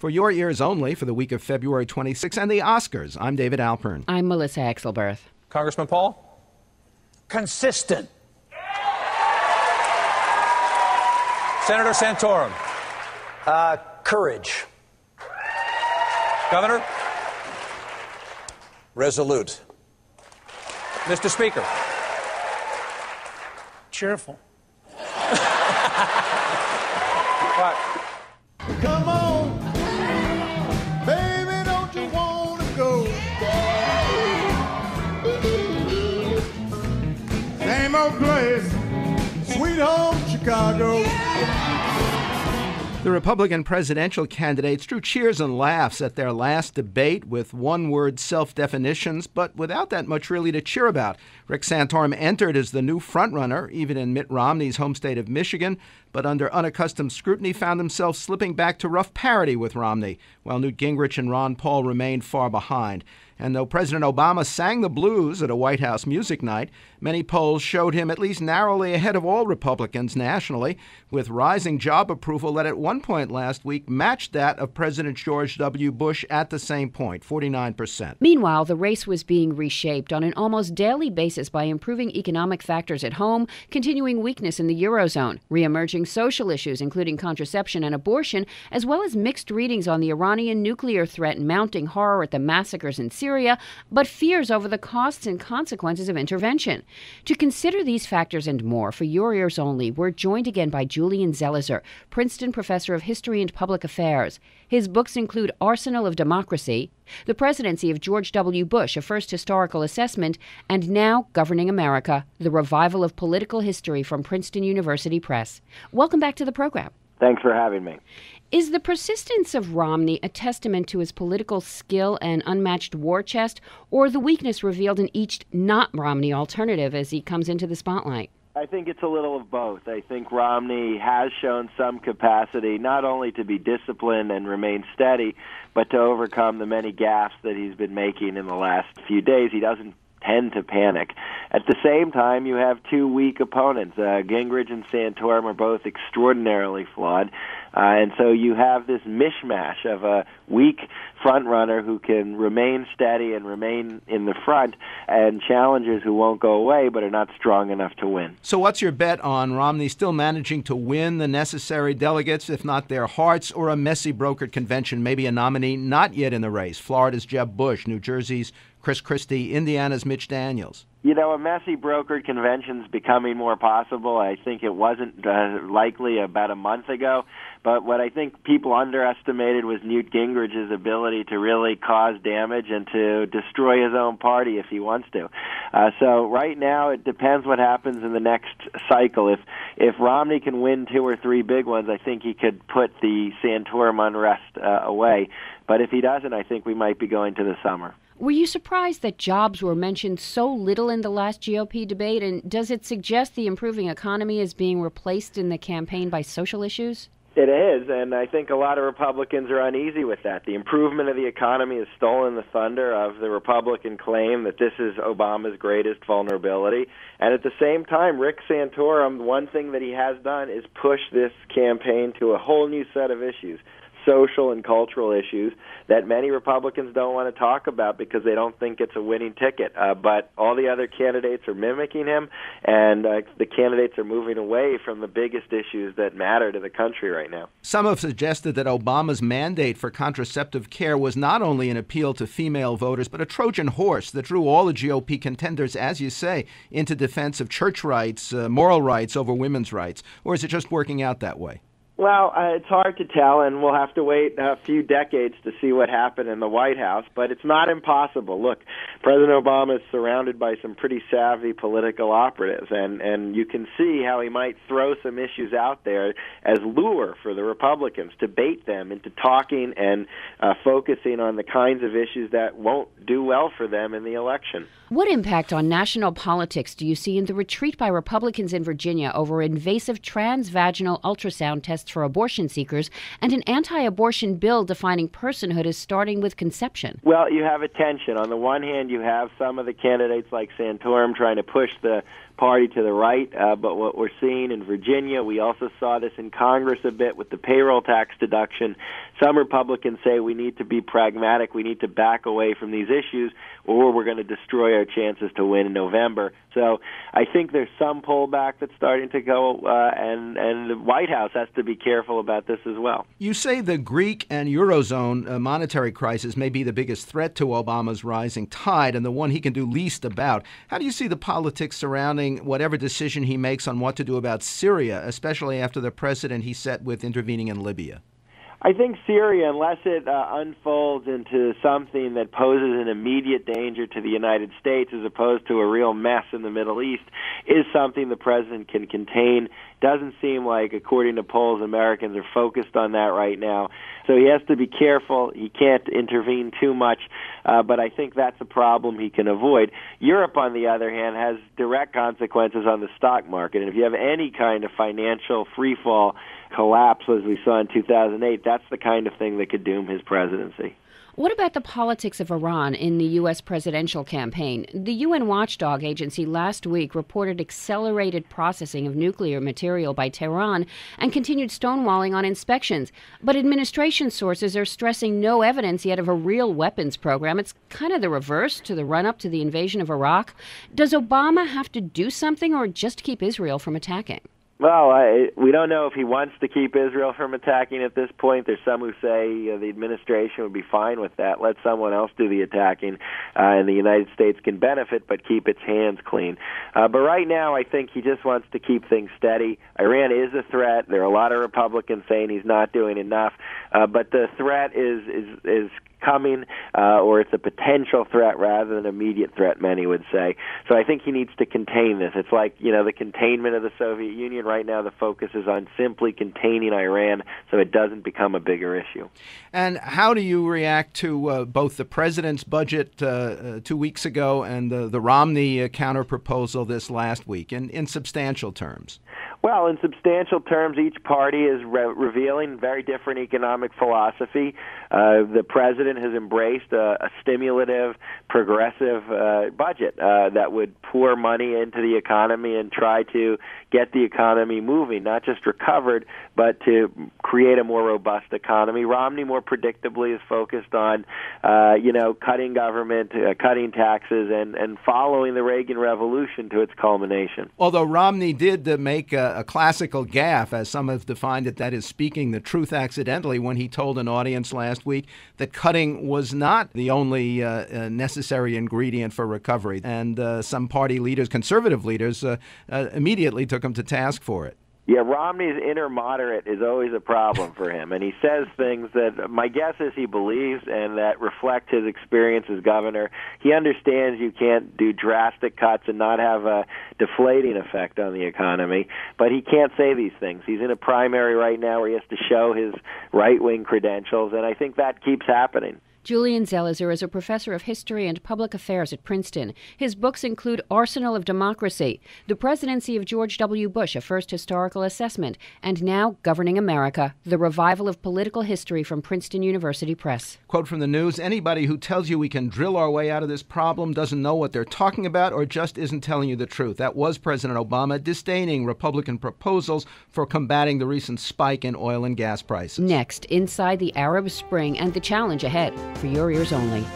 For your ears only for the week of February 26th and the Oscars, I'm David Alpern. I'm Melissa Exelberth. Congressman Paul? Consistent. Senator Santorum? Courage. Governor? Resolute. Mr. Speaker? Cheerful. What? Come on, baby, don't you want to go? Same old place, sweet home Chicago. The Republican presidential candidates drew cheers and laughs at their last debate with one-word self-definitions, but without that much really to cheer about. Rick Santorum entered as the new frontrunner, even in Mitt Romney's home state of Michigan, but under unaccustomed scrutiny found himself slipping back to rough parity with Romney, while Newt Gingrich and Ron Paul remained far behind. And though President Obama sang the blues at a White House music night, many polls showed him at least narrowly ahead of all Republicans nationally, with rising job approval that at one point last week matched that of President George W. Bush at the same point, 49%. Meanwhile, the race was being reshaped on an almost daily basis by improving economic factors at home, continuing weakness in the Eurozone, reemerging social issues including contraception and abortion, as well as mixed readings on the Iranian nuclear threat and mounting horror at the massacres in Syria, but fears over the costs and consequences of intervention. To consider these factors and more for your ears only, we're joined again by Julian Zelizer, Princeton Professor of History and Public Affairs. His books include Arsenal of Democracy, The Presidency of George W. Bush, a First Historical Assessment, and now Governing America, The Revival of Political History from Princeton University Press. Welcome back to the program. Thanks for having me. Is the persistence of Romney a testament to his political skill and unmatched war chest, or the weakness revealed in each not-Romney alternative as he comes into the spotlight? I think it's a little of both. I think Romney has shown some capacity not only to be disciplined and remain steady, but to overcome the many gaffes that he's been making in the last few days. He doesn't tend to panic. At the same time, you have two weak opponents. Gingrich and Santorum are both extraordinarily flawed. And so you have this mishmash of a weak frontrunner who can remain steady and remain in the front, and challengers who won't go away but are not strong enough to win. So what's your bet on Romney still managing to win the necessary delegates, if not their hearts, or a messy brokered convention, maybe a nominee not yet in the race? Florida's Jeb Bush, New Jersey's Chris Christie, Indiana's Mitch Daniels. You know, a messy brokered convention's becoming more possible. I think it wasn't likely about a month ago. But what I think people underestimated was Newt Gingrich's ability to really cause damage and to destroy his own party if he wants to. So right now it depends what happens in the next cycle. If Romney can win two or three big ones, I think he could put the Santorum unrest away. But if he doesn't, I think we might be going to the summer. Were you surprised that jobs were mentioned so little in the last GOP debate? And does it suggest the improving economy is being replaced in the campaign by social issues? It is, and I think a lot of Republicans are uneasy with that. The improvement of the economy has stolen the thunder of the Republican claim that this is Obama's greatest vulnerability. And at the same time, Rick Santorum, one thing that he has done is push this campaign to a whole new set of issues, social and cultural issues that many Republicans don't want to talk about because they don't think it's a winning ticket. But all the other candidates are mimicking him, and the candidates are moving away from the biggest issues that matter to the country right now. Some have suggested that Obama's mandate for contraceptive care was not only an appeal to female voters, but a Trojan horse that drew all the GOP contenders, as you say, into defense of church rights, moral rights over women's rights. Or is it just working out that way? Well, it's hard to tell, and we'll have to wait a few decades to see what happened in the White House, but it's not impossible. Look, President Obama is surrounded by some pretty savvy political operatives, and you can see how he might throw some issues out there as lure for the Republicans to bait them into talking and focusing on the kinds of issues that won't do well for them in the election. What impact on national politics do you see in the retreat by Republicans in Virginia over invasive transvaginal ultrasound tests for abortion seekers and an anti-abortion bill defining personhood as starting with conception? Well, you have a tension. On the one hand, you have some of the candidates like Santorum trying to push the party to the right, but what we're seeing in Virginia, we also saw this in Congress a bit with the payroll tax deduction. Some Republicans say we need to be pragmatic, we need to back away from these issues, or we're going to destroy our chances to win in November. So I think there's some pullback that's starting to go, and the White House has to be careful about this as well. You say the Greek and Eurozone monetary crisis may be the biggest threat to Obama's rising tide and the one he can do least about. How do you see the politics surrounding whatever decision he makes on what to do about Syria, especially after the precedent he set with intervening in Libya? I think Syria, unless it unfolds into something that poses an immediate danger to the United States as opposed to a real mess in the Middle East, is something the president can contain. Doesn't seem like, according to polls, Americans are focused on that right now. So he has to be careful. He can't intervene too much, but I think that's a problem he can avoid. Europe, on the other hand, has direct consequences on the stock market. And if you have any kind of financial freefall collapse, as we saw in 2008, that's the kind of thing that could doom his presidency. What about the politics of Iran in the U.S. presidential campaign? The UN watchdog agency last week reported accelerated processing of nuclear material by Tehran and continued stonewalling on inspections. But administration sources are stressing no evidence yet of a real weapons program. It's kind of the reverse to the run-up to the invasion of Iraq. Does Obama have to do something or just keep Israel from attacking? Well, we don't know if he wants to keep Israel from attacking at this point. There's some who say the administration would be fine with that. Let someone else do the attacking, and the United States can benefit but keep its hands clean. But right now, I think he just wants to keep things steady. Iran is a threat. There are a lot of Republicans saying he's not doing enough, but the threat is coming, or it's a potential threat rather than an immediate threat, many would say. So I think he needs to contain this. It's like, the containment of the Soviet Union. Right now the focus is on simply containing Iran so it doesn't become a bigger issue. And how do you react to both the president's budget 2 weeks ago and the Romney counterproposal this last week in substantial terms? Well, in substantial terms, each party is revealing very different economic philosophy. The president has embraced a stimulative, progressive budget that would pour money into the economy and try to get the economy moving, not just recovered, but to create a more robust economy. Romney, more predictably, is focused on, cutting government, cutting taxes, and following the Reagan Revolution to its culmination. Although Romney did make a classical gaffe, as some have defined it, that is speaking the truth accidentally, when he told an audience last week that cutting was not the only necessary ingredient for recovery. And some party leaders, conservative leaders, immediately took him to task for it. Yeah, Romney's inner moderate is always a problem for him, and he says things that my guess is he believes and that reflect his experience as governor. He understands you can't do drastic cuts and not have a deflating effect on the economy, but he can't say these things. He's in a primary right now where he has to show his right-wing credentials, and I think that keeps happening. Julian Zelizer is a professor of history and public affairs at Princeton. His books include Arsenal of Democracy, The Presidency of George W. Bush, a First Historical Assessment, and now Governing America, The Revival of Political History from Princeton University Press. Quote from the news, anybody who tells you we can drill our way out of this problem doesn't know what they're talking about or just isn't telling you the truth. That was President Obama disdaining Republican proposals for combating the recent spike in oil and gas prices. Next, inside the Arab Spring and the challenge ahead. For your ears only.